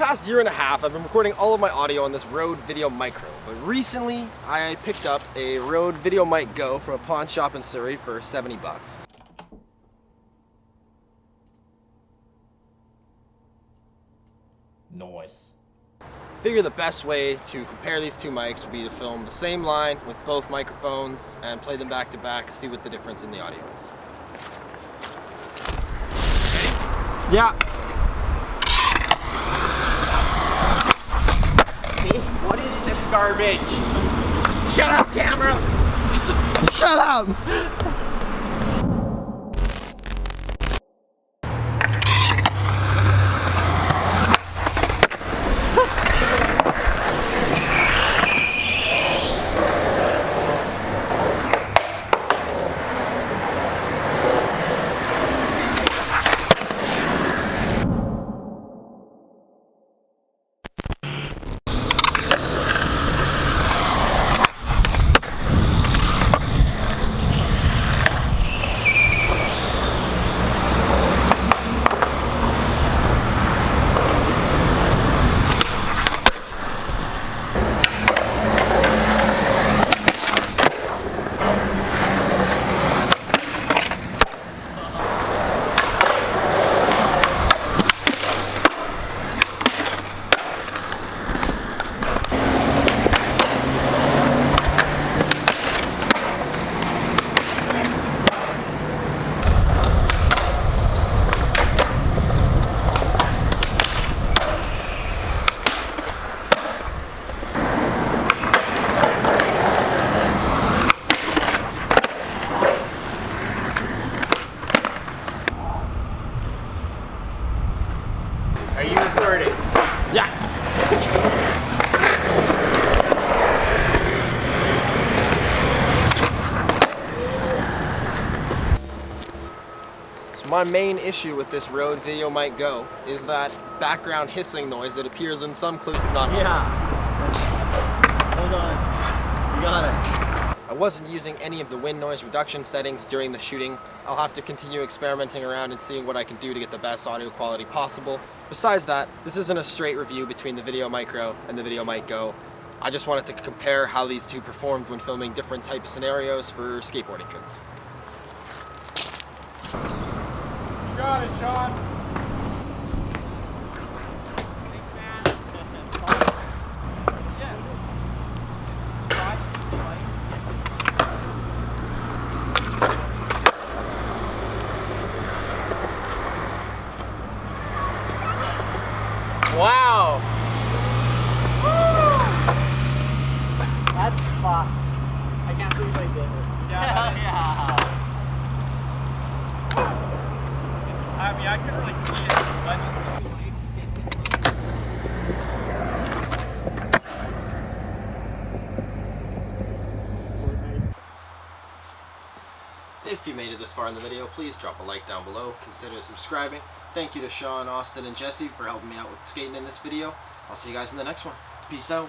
past year and a half, I've been recording all of my audio on this Rode Video Micro, but recently I picked up a Rode Video Mic Go from a pawn shop in Surrey for 70 bucks. Nice. Figure the best way to compare these two mics would be to film the same line with both microphones and play them back to back, see what the difference in the audio is. Yeah. See? What is this garbage? Shut up, camera! Shut up! Are you recording? Yeah. So my main issue with this Rode Video Mic Go is that background hissing noise that appears in some clips but not others. Yeah. Hold on. You got it. I wasn't using any of the wind noise reduction settings during the shooting. I'll have to continue experimenting around and seeing what I can do to get the best audio quality possible. Besides that, this isn't a straight review between the Video Micro and the Video Mic Go. I just wanted to compare how these two performed when filming different type of scenarios for skateboarding tricks. You got it, Shawn. Wow! That's fun. I can't believe I did it. Yeah. I mean, I couldn't really see it. If you made it this far in the video, please drop a like down below, consider subscribing. Thank you to Shawn, Austin, and Jesse for helping me out with skating in this video. I'll see you guys in the next one. Peace out.